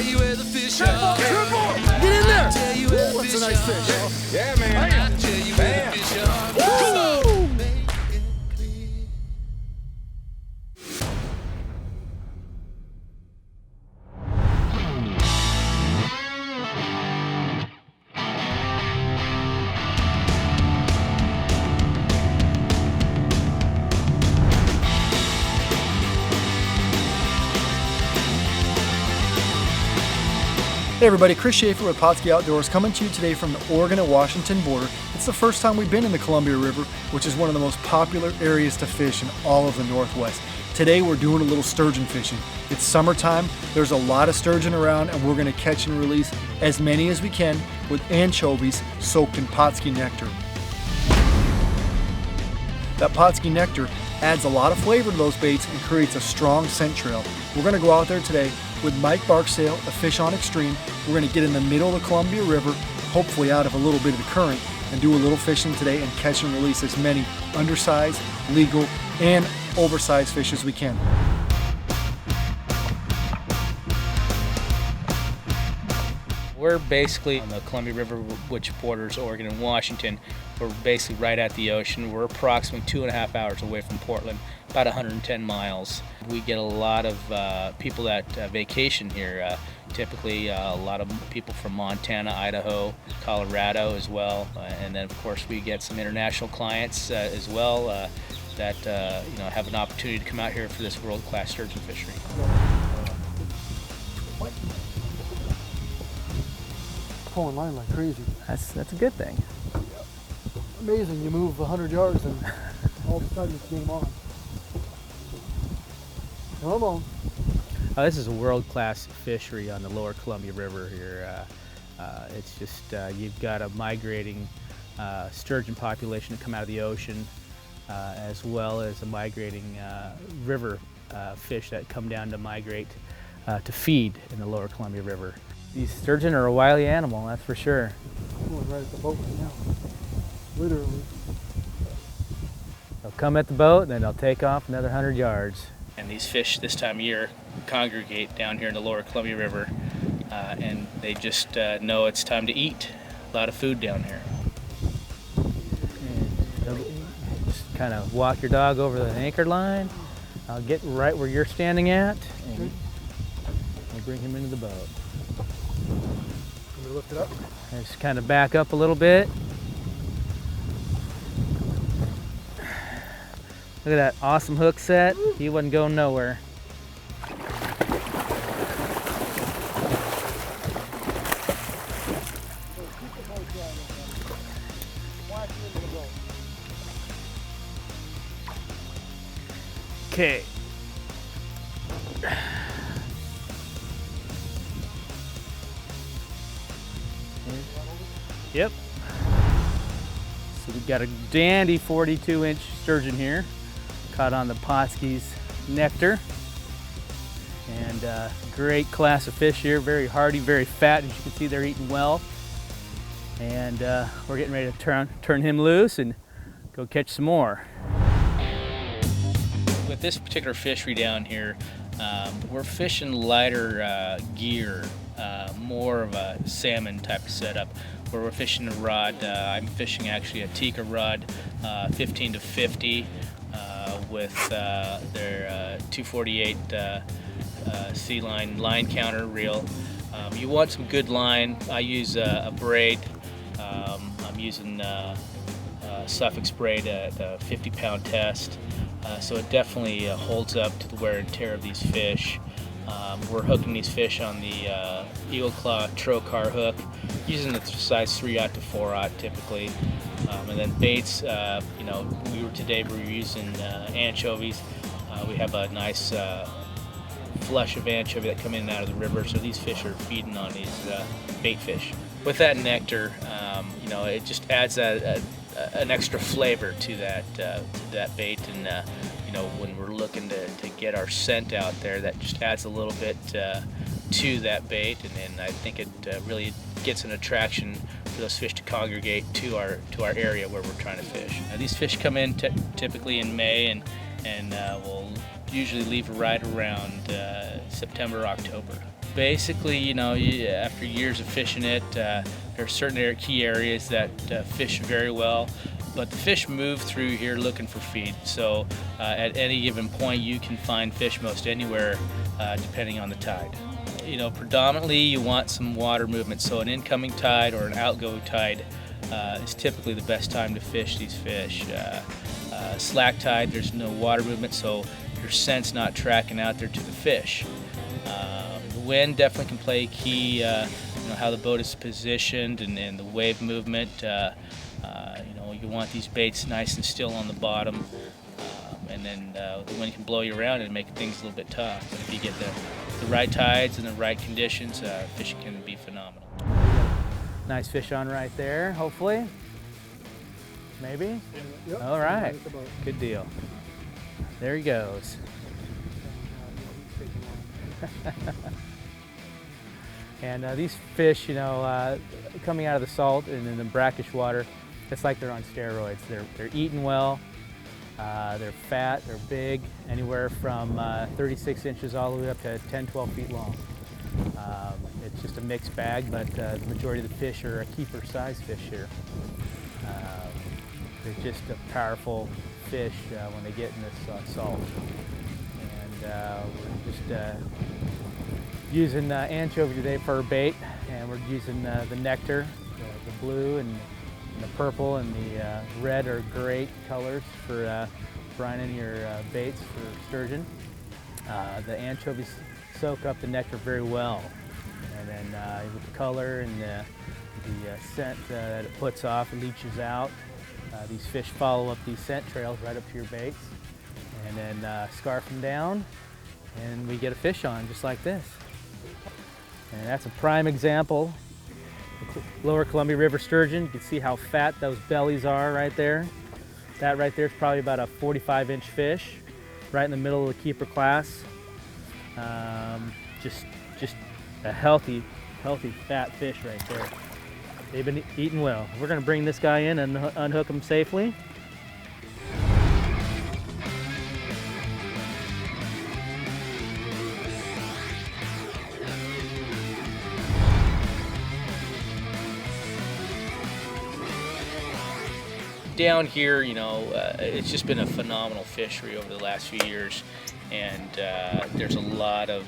you where the fish Triple, are. triple! Get in there! Tell you where the Ooh, that's fish a nice are. fish. Yeah, man. I'll tell you where the fish are. Woo! Hey everybody, Chris Schaefer with Pautzke Outdoors coming to you today from the Oregon and Washington border. It's the first time we've been in the Columbia River, which is one of the most popular areas to fish in all of the Northwest. Today we're doing a little sturgeon fishing. It's summertime, there's a lot of sturgeon around, and we're going to catch and release as many as we can with anchovies soaked in Pautzke Nectar. That Pautzke Nectar adds a lot of flavor to those baits and creates a strong scent trail. We're going to go out there today with Mike Barksdale, a Fish on Extreme. We're going to get in the middle of the Columbia River, hopefully out of a little bit of the current, and do a little fishing today and catch and release as many undersized, legal, and oversized fish as we can. We're basically on the Columbia River, which borders Oregon and Washington. We're basically right at the ocean. We're approximately 2.5 hours away from Portland, about 110 miles. We get a lot of people that vacation here. Typically a lot of people from Montana, Idaho, Colorado as well. And then of course we get some international clients as well that have an opportunity to come out here for this world-class sturgeon fishery. Pulling line like crazy. That's a good thing. Amazing, you move 100 yards and all of a sudden it's game on. Come on. This is a world-class fishery on the lower Columbia River here. It's just, you've got a migrating sturgeon population to come out of the ocean, as well as a migrating river fish that come down to migrate to feed in the lower Columbia River. These sturgeon are a wily animal, that's for sure. I'm going right at the boat right now. Literally. They'll come at the boat and then they'll take off another 100 yards. And these fish this time of year congregate down here in the lower Columbia River, and they just know it's time to eat. A lot of food down here. And just kind of walk your dog over the anchor line. I'll get right where you're standing at, and we'll bring him into the boat. Let me lift it up. Just kind of back up a little bit. Look at that awesome hook set. He wasn't going nowhere. Okay. Yep. So we've got a dandy 42-inch sturgeon here, caught on the Pautzke's Nectar. And great class of fish here, very hardy, very fat. As you can see, they're eating well. And we're getting ready to turn him loose and go catch some more. With this particular fishery down here, we're fishing lighter gear, more of a salmon type of setup, where we're fishing a rod. I'm fishing actually a Tikka rod, 15 to 50, with their 248 C-line line counter reel. You want some good line. I use a braid. I'm using Suffix braid at a 50-pound test. So it definitely holds up to the wear and tear of these fish. We're hooking these fish on the Eagle Claw trocar hook, using the size 3/0 to 4/0 typically. And then baits, today we were using anchovies. We have a nice flush of anchovy that come in and out of the river, so these fish are feeding on these bait fish. With that nectar, it just adds an extra flavor to that bait, and when we're looking to get our scent out there, that just adds a little bit to that bait, and then I think it really gets an attraction for those fish to congregate to our area where we're trying to fish. Now, these fish come in typically in May, and will usually leave right around September, October. basically, after years of fishing it, there are certain key areas that fish very well, but the fish move through here looking for feed. So at any given point, you can find fish most anywhere, depending on the tide. Predominantly you want some water movement, so an incoming tide or an outgoing tide is typically the best time to fish these fish. Slack tide, there's no water movement, so your scent's not tracking out there to the fish. The wind definitely can play a key, how the boat is positioned and the wave movement. You want these baits nice and still on the bottom, and then the wind can blow you around and make things a little bit tough. But if you get the right tides and the right conditions, fishing can be phenomenal. Nice fish on right there, hopefully. Maybe? Yep. All right, That's about- good deal. There he goes. And these fish, coming out of the salt and in the brackish water, it's like they're on steroids. They're eating well, they're fat, they're big, anywhere from 36 inches all the way up to 10, 12 feet long. It's just a mixed bag, but the majority of the fish are a keeper size fish here. They're just a powerful fish when they get in this salt. And we're just using anchovy today for our bait, and we're using the nectar, the blue and the purple and the red are great colors for brining your baits for sturgeon. The anchovies soak up the nectar very well, and then with the color and the scent that it puts off, it leaches out. These fish follow up these scent trails right up to your baits, and then scarf them down, and we get a fish on just like this. And that's a prime example. Lower Columbia River sturgeon. You can see how fat those bellies are right there. That right there is probably about a 45-inch fish, right in the middle of the keeper class. Just a healthy, fat fish right there. They've been eating well. We're going to bring this guy in and unhook him safely. Down here, it's just been a phenomenal fishery over the last few years, and there's a lot of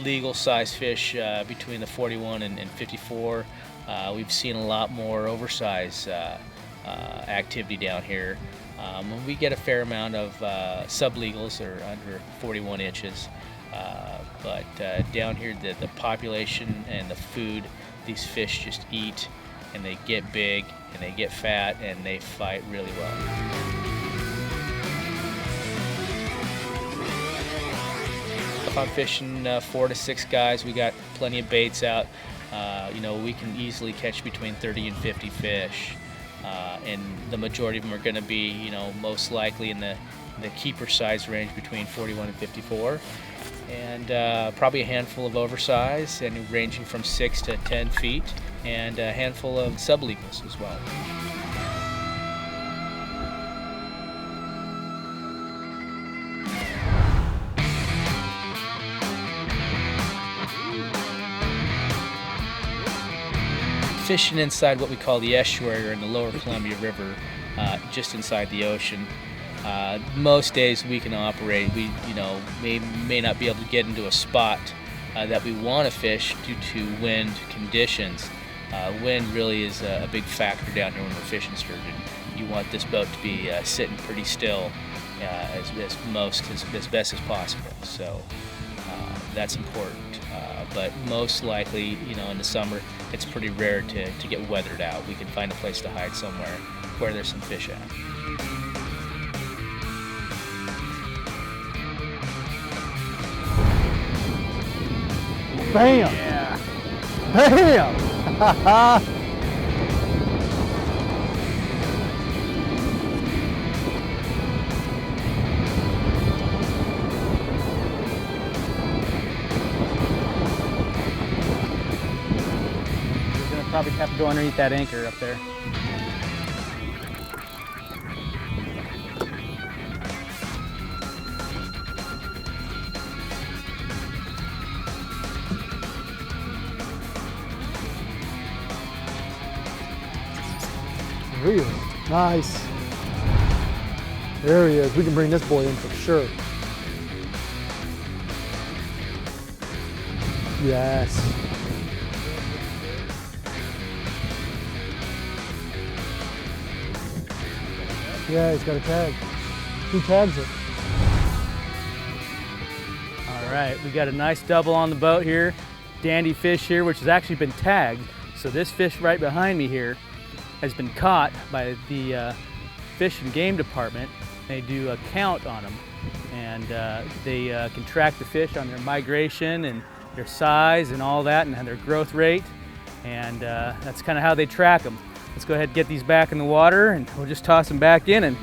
legal size fish between the 41 and 54. We've seen a lot more oversized activity down here. We get a fair amount of sublegals, or under 41 inches. But down here, the population and the food, these fish just eat, and they get big, and they get fat, and they fight really well. If I'm fishing 4 to 6 guys, we got plenty of baits out. We can easily catch between 30 and 50 fish, and the majority of them are going to be, most likely in the keeper size range between 41 and 54, and probably a handful of oversized, and ranging from 6 to 10 feet, and a handful of sublegals as well. Fishing inside what we call the estuary, or in the lower Columbia River, just inside the ocean. Most days we can operate. We, may not be able to get into a spot that we want to fish due to wind conditions. Wind really is a big factor down here when we're fishing sturgeon. You want this boat to be sitting pretty still as best as possible. So that's important. But most likely, in the summer, it's pretty rare to get weathered out. We can find a place to hide somewhere where there's some fish at. Bam! Yeah. Bam! We're gonna probably have to go underneath that anchor up there. There he is. Nice. There he is. We can bring this boy in for sure. Yes. Yeah, he's got a tag. Who tags it? All right, we got a nice double on the boat here. Dandy fish here, which has actually been tagged. So this fish right behind me here has been caught by the Fish and Game Department. They do a count on them, and they can track the fish on their migration and their size and all that, and their growth rate, and that's kind of how they track them. Let's go ahead and get these back in the water, and we'll just toss them back in and